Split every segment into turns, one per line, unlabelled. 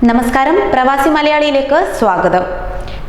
നമസ്കാരം, പ്രവാസി മലയാളിയിലേക്ക് സ്വാഗതം.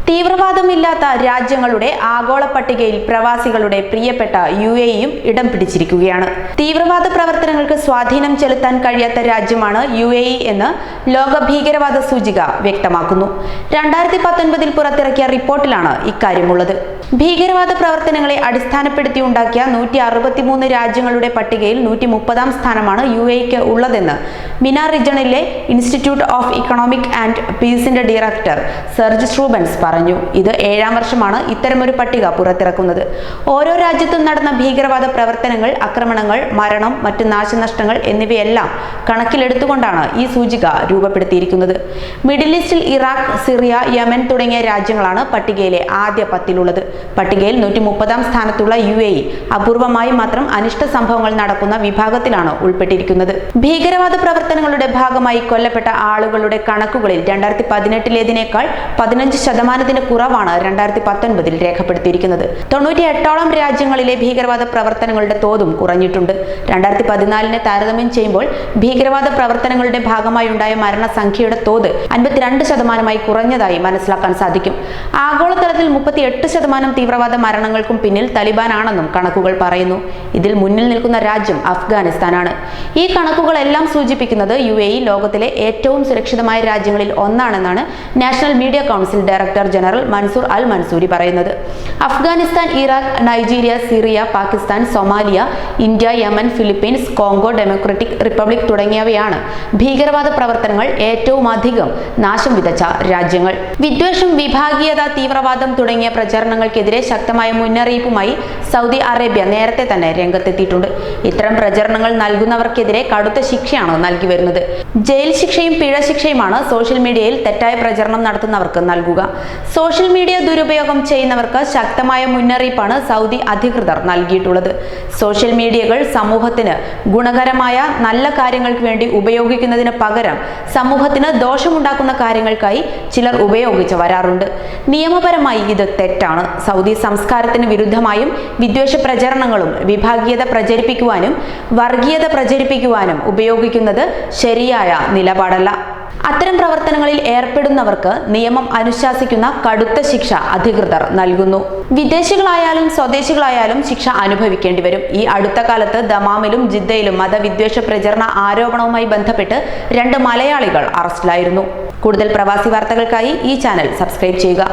തീവ്രവാദമില്ലാത്ത രാജ്യങ്ങളുടെ ആഗോള പട്ടികയിൽ പ്രവാസികളുടെ പ്രിയപ്പെട്ട UAEയും ഇടം പിടിച്ചിരിക്കുകയാണ്. തീവ്രവാദ പ്രവർത്തനങ്ങൾക്ക് സ്വാധീനം ചെലുത്താൻ കഴിയാത്ത രാജ്യമാണ് UAE എന്ന് ലോക ഭീകരവാദ സൂചിക വ്യക്തമാക്കുന്നു. 2019 പുറത്തിറക്കിയ റിപ്പോർട്ടിലാണ് ഇക്കാര്യമുള്ളത്. ഭീകരവാദ പ്രവർത്തനങ്ങളെ അടിസ്ഥാനപ്പെടുത്തി ഉണ്ടാക്കിയ 163 രാജ്യങ്ങളുടെ പട്ടികയിൽ 130ാം സ്ഥാനമാണ് UAEക്ക് ഉള്ളതെന്ന് മിന റീജിയണിലെ ഇൻസ്റ്റിറ്റ്യൂട്ട് ഓഫ് ഇക്കണോമിക് ആൻഡ് പീസിന്റെ ഡയറക്ടർ സെർജ് സ്ട്രൂബൻസ് പറഞ്ഞു. ഇത് 7ാം വർഷമാണ് ഇത്തരമൊരു പട്ടിക പുറത്തിറക്കുന്നത്. ഓരോ രാജ്യത്തും നടന്ന ഭീകരവാദ പ്രവർത്തനങ്ങൾ, ആക്രമണങ്ങൾ, മരണം, മറ്റ് നാശനഷ്ടങ്ങൾ എന്നിവയെല്ലാം കണക്കിലെടുത്തുകൊണ്ടാണ് ഈ സൂചിക രൂപപ്പെടുത്തിയിരിക്കുന്നത്. മിഡിൽ ഈസ്റ്റിൽ ഇറാഖ്, സിറിയ, യമൻ തുടങ്ങിയ രാജ്യങ്ങളാണ് പട്ടികയിലെ ആദ്യ 10-ലുള്ളത്. പട്ടികയിൽ 130ാം സ്ഥാനത്തുള്ള UAE അപൂർവമായി മാത്രം അനിഷ്ട സംഭവങ്ങൾ നടക്കുന്ന വിഭാഗത്തിലാണ് ഉൾപ്പെട്ടിരിക്കുന്നത്. ഭീകരവാദ പ്രവർത്തനങ്ങളുടെ ഭാഗമായി കൊല്ലപ്പെട്ട ആളുകളുടെ കണക്കുകളിൽ 2018-ലേതിനേക്കാൾ 15% കുറവാണ് 2019 രേഖപ്പെടുത്തിയിരിക്കുന്നത്. 98ഓളം രാജ്യങ്ങളിലെ ഭീകരവാദ പ്രവർത്തനങ്ങളുടെ തോതും കുറഞ്ഞിട്ടുണ്ട്. 2014 താരതമ്യം ചെയ്യുമ്പോൾ ഭീകരവാദ പ്രവർത്തനങ്ങളുടെ ഭാഗമായി ഉണ്ടായ മരണസംഖ്യയുടെ തോത് 52% കുറഞ്ഞതായി മനസ്സിലാക്കാൻ സാധിക്കും. ആഗോളതലത്തിൽ 38% തീവ്രവാദ മരണങ്ങൾക്കും പിന്നിൽ താലിബാൻ ആണെന്നും കണക്കുകൾ പറയുന്നു. ഇതിൽ മുന്നിൽ നിൽക്കുന്ന രാജ്യം അഫ്ഗാനിസ്ഥാനാണ്. ഈ കണക്കുകളെല്ലാം സൂചിപ്പിക്കുന്നത് UAE ലോകത്തിലെ ഏറ്റവും സുരക്ഷിതമായ രാജ്യങ്ങളിൽ ഒന്നാണെന്നാണ് national media council director general Mansoor Al Mansoori പറയുന്നത്. Afghanistan, Iraq, Nigeria, Syria, Pakistan, Somalia, India, Yemen, Philippines, Congo democratic republic തുടങ്ങിയവയാണ് ഭീകരവാദ പ്രവർത്തനങ്ങൾ ഏറ്റവും അധികം നാശം വിതച്ച രാജ്യങ്ങൾ. വിദ്വേഷം, വിഭാഗീയത, തീവ്രവാദം തുടങ്ങിയ പ്രചരണങ്ങൾക്കെതിരെ ശക്തമായ മുന്നറിയിപ്പുമായി സൗദി അറേബ്യ നേരത്തെ തന്നെ രംഗത്തെത്തിയിട്ടുണ്ട്. ഇത്തരം പ്രചരണങ്ങൾ നൽകുന്നവർക്കെതിരെ കടുത്ത ശിക്ഷയാണ് നൽകി വരുന്നത്. ജയിൽ ശിക്ഷയും പിഴ ശിക്ഷയുമാണ് സോഷ്യൽ മീഡിയയിൽ തെറ്റായ പ്രചരണം നടത്തുന്നവർക്ക് നൽകുക. സോഷ്യൽ മീഡിയ ദുരുപയോഗം ചെയ്യുന്നവർക്ക് ശക്തമായ മുന്നറിയിപ്പാണ് സൗദി അധികൃതർ നൽകിയിട്ടുള്ളത്. സോഷ്യൽ മീഡിയകൾ സമൂഹത്തിന് ഗുണകരമായ നല്ല കാര്യങ്ങൾക്ക് വേണ്ടി ഉപയോഗിക്കുന്നതിന് പകരം സമൂഹത്തിന് ദോഷമുണ്ടാക്കുന്ന കാര്യങ്ങൾക്കായി ചിലർ ഉപയോഗിച്ച് വരാറുണ്ട്. നിയമപരമായി ഇത് തെറ്റാണ്. സൗദി സംസ്കാരത്തിന് വിരുദ്ധമായും വിദ്വേഷ പ്രചരണങ്ങളും വിഭാഗീയത പ്രചരിപ്പിക്കുവാനും വർഗീയത പ്രചരിപ്പിക്കുവാനും ഉപയോഗിക്കുന്നത് ശരിയായ നിലപാടല്ല. അത്തരം പ്രവർത്തനങ്ങളിൽ ഏർപ്പെടുന്നവർക്ക് നിയമം അനുശാസിക്കുന്ന കടുത്ത ശിക്ഷ അധികൃതർ നൽകുന്നു. വിദേശികളായാലും സ്വദേശികളായാലും ശിക്ഷ അനുഭവിക്കേണ്ടി വരും. ഈ അടുത്ത കാലത്ത് ദമാമിലും ജിദ്ദയിലും മതവിദ്വേഷ പ്രചരണ ആരോപണവുമായി ബന്ധപ്പെട്ട് 2 മലയാളികൾ അറസ്റ്റിലായിരുന്നു. കൂടുതൽ പ്രവാസി വാർത്തകൾക്കായി ഈ ചാനൽ സബ്സ്ക്രൈബ് ചെയ്യുക.